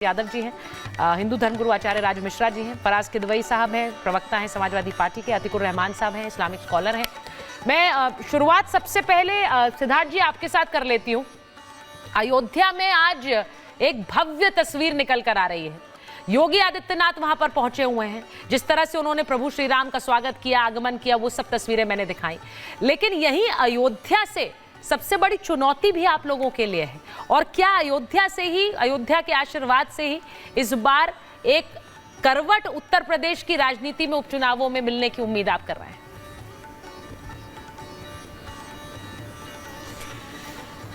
यादव जी हैं, हिंदू धर्मगुरु आचार्य राज मिश्रा जी हैं, फराज किदवई साहब हैं, प्रवक्ता हैं समाजवादी पार्टी के, अतीकुर रहमान साहब हैं, इस्लामिक स्कॉलर हैं। मैं शुरुआत सबसे पहले सिद्धार्थ जी आपके साथ कर लेती हूँ। अयोध्या में आज एक भव्य तस्वीर निकल कर आ रही है। योगी आदित्यनाथ वहां पर पहुंचे हुए हैं। जिस तरह से उन्होंने प्रभु श्री राम का स्वागत किया, आगमन किया, वो सब तस्वीरें मैंने दिखाई। लेकिन यही अयोध्या से सबसे बड़ी चुनौती भी आप लोगों के लिए है। और क्या अयोध्या से ही, अयोध्या के आशीर्वाद से ही इस बार एक करवट उत्तर प्रदेश की राजनीति में उपचुनावों में मिलने की उम्मीद आप कर रहे हैं?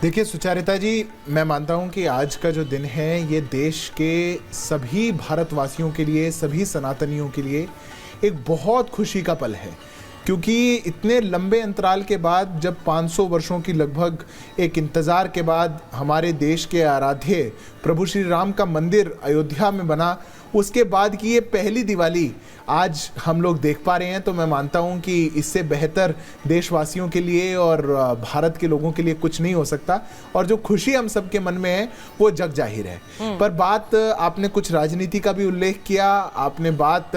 देखिए सुचारिता जी, मैं मानता हूं कि आज का जो दिन है ये देश के सभी भारतवासियों के लिए, सभी सनातनियों के लिए एक बहुत खुशी का पल है। क्योंकि इतने लंबे अंतराल के बाद, जब 500 वर्षों की लगभग एक इंतज़ार के बाद हमारे देश के आराध्य प्रभु श्री राम का मंदिर अयोध्या में बना, उसके बाद की ये पहली दिवाली आज हम लोग देख पा रहे हैं, तो मैं मानता हूं कि इससे बेहतर देशवासियों के लिए और भारत के लोगों के लिए कुछ नहीं हो सकता। और जो खुशी हम सबके मन में है वो जग जाहिर है। पर बात, आपने कुछ राजनीति का भी उल्लेख किया, आपने बात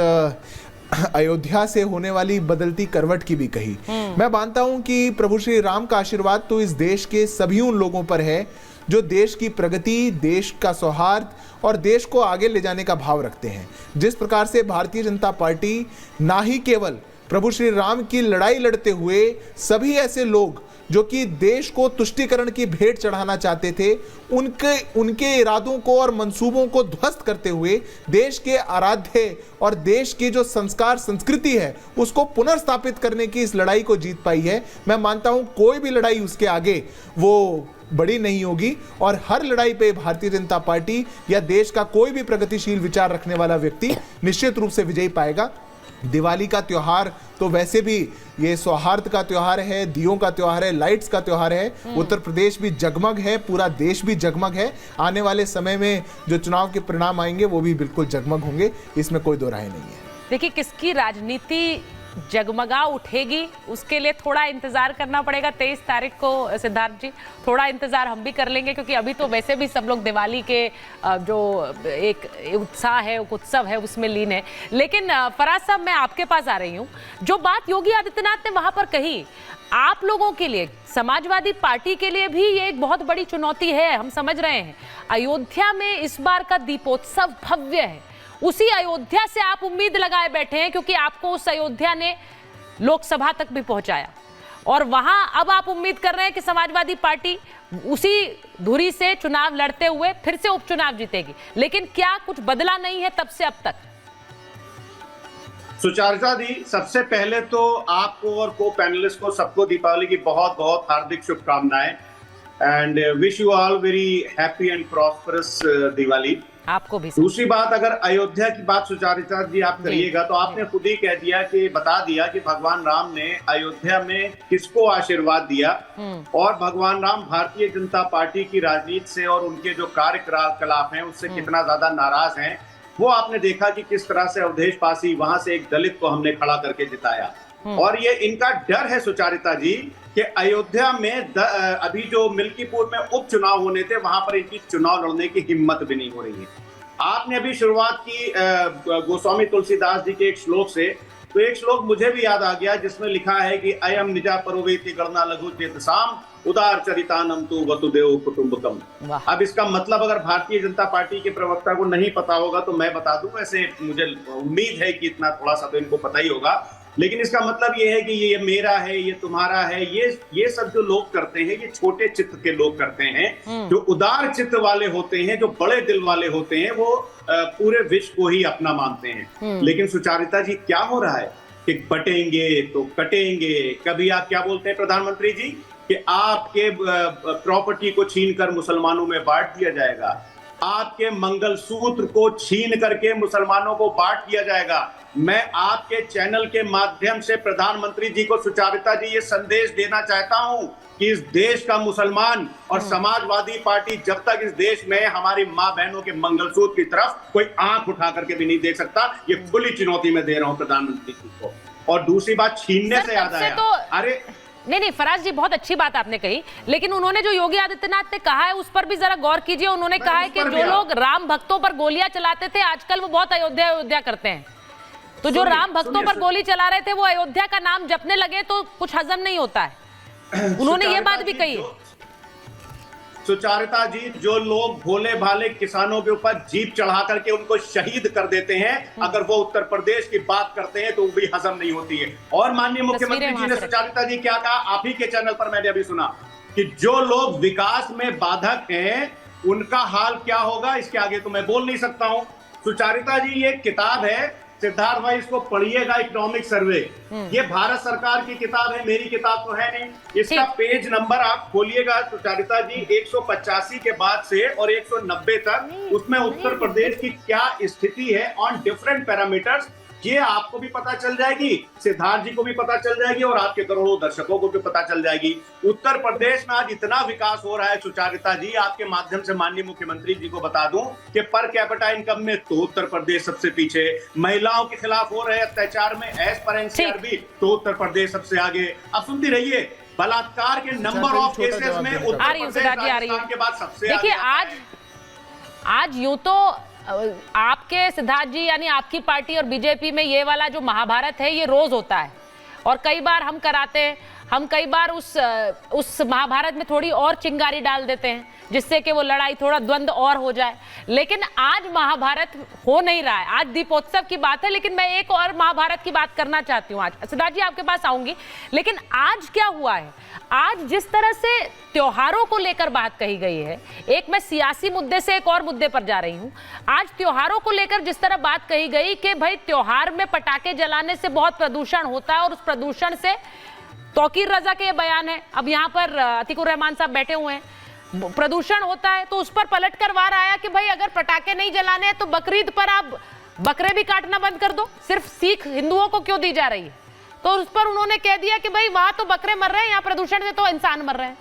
अयोध्या से होने वाली बदलती करवट की भी कही। मैं मानता हूं कि प्रभु श्री राम का आशीर्वाद तो इस देश के सभी उन लोगों पर है जो देश की प्रगति, देश का सौहार्द और देश को आगे ले जाने का भाव रखते हैं। जिस प्रकार से भारतीय जनता पार्टी ना ही केवल प्रभु श्री राम की लड़ाई लड़ते हुए सभी ऐसे लोग जो कि देश को तुष्टीकरण की भेंट चढ़ाना चाहते थे, उनके इरादों को और मंसूबों को ध्वस्त करते हुए देश के आराध्य और देश की जो संस्कार संस्कृति है उसको पुनर्स्थापित करने की इस लड़ाई को जीत पाई है। मैं मानता हूं कोई भी लड़ाई उसके आगे वो बड़ी नहीं होगी और हर लड़ाई पे भारतीय जनता पार्टी या देश का कोई भी प्रगतिशील विचार रखने वाला व्यक्ति निश्चित रूप से विजयी पाएगा। दिवाली का त्योहार तो वैसे भी ये सौहार्द का त्योहार है, दियों का त्योहार है, लाइट्स का त्योहार है। उत्तर प्रदेश भी जगमग है, पूरा देश भी जगमग है। आने वाले समय में जो चुनाव के परिणाम आएंगे वो भी बिल्कुल जगमग होंगे, इसमें कोई दो राय नहीं है। देखिए, किसकी राजनीति जगमगा उठेगी उसके लिए थोड़ा इंतजार करना पड़ेगा। 23 तारीख को सिद्धार्थ जी, थोड़ा इंतजार हम भी कर लेंगे, क्योंकि अभी तो वैसे भी सब लोग दिवाली के जो एक उत्साह है, उत्सव है, उसमें लीन है। लेकिन फराज साहब, मैं आपके पास आ रही हूँ। जो बात योगी आदित्यनाथ ने वहां पर कही, आप लोगों के लिए, समाजवादी पार्टी के लिए भी ये एक बहुत बड़ी चुनौती है, हम समझ रहे हैं। अयोध्या में इस बार का दीपोत्सव भव्य है। उसी अयोध्या से आप उम्मीद लगाए बैठे हैं, क्योंकि आपको उस अयोध्या ने लोकसभा तक भी पहुंचाया और वहां अब आप उम्मीद कर रहे हैं कि समाजवादी पार्टी उसी धुरी से चुनाव लड़ते हुए फिर से उपचुनाव जीतेगी। लेकिन क्या कुछ बदला नहीं है तब से अब तक? सुचारिता दी, सबसे पहले तो आपको और को पैनलिस्ट को सबको दीपावली की बहुत बहुत हार्दिक शुभकामनाएं and wish you all very happy and prosperous Diwali. आपको भी। दूसरी बात, अगर अयोध्या की बात सुचारिता जी आप करिएगा तो आपने खुद ही कह दिया कि बता दिया कि भगवान राम ने अयोध्या में किसको आशीर्वाद दिया और भगवान राम भारतीय जनता पार्टी की राजनीति से और उनके जो कार्यकलाप हैं उससे कितना ज्यादा नाराज हैं। वो आपने देखा कि किस तरह से अवधेश पासी वहां से एक दलित को हमने खड़ा करके जिताया। और ये इनका डर है सुचारिता जी कि अयोध्या में अभी जो मिल्कीपुर में उपचुनाव होने थे वहां पर इनकी चुनाव लड़ने की हिम्मत भी नहीं हो रही है। आपने अभी शुरुआत की गोस्वामी तुलसीदास जी के एक श्लोक से, तो एक श्लोक मुझे भी याद आ गया जिसमें लिखा है कि अयम निजा परोवेति गणना लघु चेतसाम उदार चरितानम तु वसुदेव कुटुंबकम। अब इसका मतलब अगर भारतीय जनता पार्टी के प्रवक्ता को नहीं पता होगा तो मैं बता दूं। वैसे मुझे उम्मीद है कि इतना थोड़ा सा तो इनको पता ही होगा, लेकिन इसका मतलब ये है कि ये मेरा है, ये तुम्हारा है, ये सब जो लोग करते हैं ये छोटे चित्त के लोग करते हैं। जो उदार चित्त वाले होते हैं, जो बड़े दिल वाले होते हैं, वो पूरे विश्व को ही अपना मानते हैं। लेकिन सुचारिता जी, क्या हो रहा है कि बटेंगे तो कटेंगे। कभी आप क्या बोलते हैं प्रधानमंत्री जी कि आपके प्रॉपर्टी को छीनकर मुसलमानों में बांट दिया जाएगा, आपके मंगलसूत्र को छीन करके मुसलमानों को बांट दिया जाएगा। मैं आपके चैनल के माध्यम से प्रधानमंत्री जी को सुचारिता जी ये संदेश देना चाहता हूं कि इस देश का मुसलमान और समाजवादी पार्टी जब तक इस देश में हमारी मां बहनों के मंगलसूत्र की तरफ कोई आंख उठा करके भी नहीं देख सकता। ये खुली चुनौती मैं दे रहा हूं प्रधानमंत्री जी को। और दूसरी बात, छीनने से याद आया, अरे नहीं फराज जी, बहुत अच्छी बात आपने कही, लेकिन उन्होंने जो योगी आदित्यनाथ ने कहा है उस पर भी जरा गौर कीजिए। उन्होंने कहा है कि जो लोग राम भक्तों पर गोलियां चलाते थे आजकल वो बहुत अयोध्या करते हैं। तो जो राम भक्तों पर गोली चला रहे थे वो अयोध्या का नाम जपने लगे तो कुछ हजम नहीं होता है। उन्होंने ये बात भी कही। सुचारिता जी, जो लोग भोले भाले किसानों के ऊपर जीप चढ़ा करके उनको शहीद कर देते हैं, अगर वो उत्तर प्रदेश की बात करते हैं तो वो भी हजम नहीं होती है। और माननीय मुख्यमंत्री जी ने, सुचारिता जी, क्या कहा आप ही के चैनल पर मैंने अभी सुना कि जो लोग विकास में बाधक हैं उनका हाल क्या होगा, इसके आगे तो मैं बोल नहीं सकता हूं। सुचारिता जी, ये किताब है, सिद्धार्थ भाई इसको पढ़िएगा, इकोनॉमिक सर्वे, ये भारत सरकार की किताब है, मेरी किताब तो है नहीं। इसका पेज नंबर आप खोलिएगा सुचारिता जी, 185 के बाद से और 190 तक, उसमें उत्तर प्रदेश की क्या स्थिति है ऑन डिफरेंट पैरामीटर्स, ये आपको भी पता चल जाएगी, सिद्धार्थ जी को भी पता चल जाएगी और आपके करोड़ों दर्शकों को भी पता चल जाएगी। उत्तर प्रदेश में आज इतना विकास हो रहा है सुचारिता जी, आपके माध्यम से माननीय मुख्यमंत्री जी को बता दूं कि पर कैपिटा इनकम में तो उत्तर प्रदेश सबसे पीछे, महिलाओं के खिलाफ हो रहे अत्याचार में एज पर एनसीआरबी तो उत्तर प्रदेश सबसे आगे। अब सुनती रहिए, बलात्कार के नंबर ऑफ केसेस में उत्तर प्रदेश राजस्थान के बाद सबसे आगे। देखिए आज यूं तो आपके सिद्धार्थ जी यानी आपकी पार्टी और बीजेपी में ये वाला जो महाभारत है ये रोज होता है और कई बार हम कराते हैं, हम कई बार उस महाभारत में थोड़ी और चिंगारी डाल देते हैं जिससे कि वो लड़ाई थोड़ा द्वंद्व और हो जाए। लेकिन आज महाभारत हो नहीं रहा है, आज दीपोत्सव की बात है, लेकिन मैं एक और महाभारत की बात करना चाहती हूँ। आज सिद्धार्थ जी आपके पास आऊंगी, लेकिन आज क्या हुआ है, आज जिस तरह से त्योहारों को लेकर बात कही गई है, एक मैं सियासी मुद्दे से एक और मुद्दे पर जा रही हूँ। आज त्योहारों को लेकर जिस तरह बात कही गई कि भाई त्योहार में पटाखे जलाने से बहुत प्रदूषण होता है और उस प्रदूषण से तौकीर रजा के ये बयान है, अब यहाँ पर अतीकुर रहमान साहब बैठे हुए हैं, प्रदूषण होता है तो उस पर पलट कर वार आया कि भाई अगर पटाखे नहीं जलाने हैं तो बकरीद पर आप बकरे भी काटना बंद कर दो, सिर्फ सिख हिंदुओं को क्यों दी जा रही है। तो उस पर उन्होंने कह दिया कि भाई वहां तो बकरे मर रहे हैं, यहाँ प्रदूषण से तो इंसान मर रहे हैं।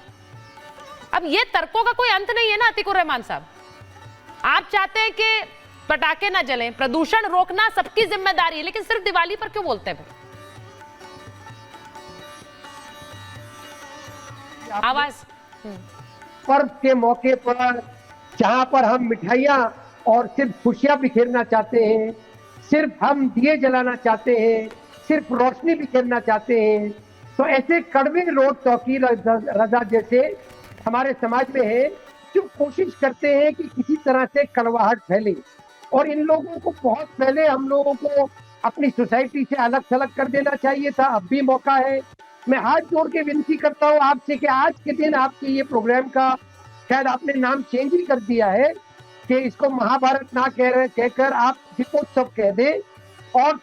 अब ये तर्कों का कोई अंत नहीं है ना अतीकुर रहमान साहब। आप चाहते हैं कि पटाखे ना जलें, प्रदूषण रोकना सबकी जिम्मेदारी है, लेकिन सिर्फ दिवाली पर क्यों बोलते हैं? आवाज पर्व के मौके पर जहां पर हम मिठाइयां और सिर्फ खुशियां बिखेरना चाहते हैं, सिर्फ हम दिए जलाना चाहते हैं, सिर्फ रोशनी बिखेरना चाहते हैं, तो ऐसे कड़वे लोग तौकीर रजा जैसे हमारे समाज में है जो कोशिश करते हैं कि किसी तरह से कड़वाहट फैले। और इन लोगों को बहुत पहले हम लोगों को अपनी सोसाइटी से अलग थलग कर देना चाहिए था, अब भी मौका है। मैं हाथ जोड़ के विनती करता हूँ आपसे कि आज के दिन आपके ये प्रोग्राम का शायद आपने नाम चेंज ही कर दिया है कि इसको महाभारत ना कहकर आप दीपोत्सव कह दें और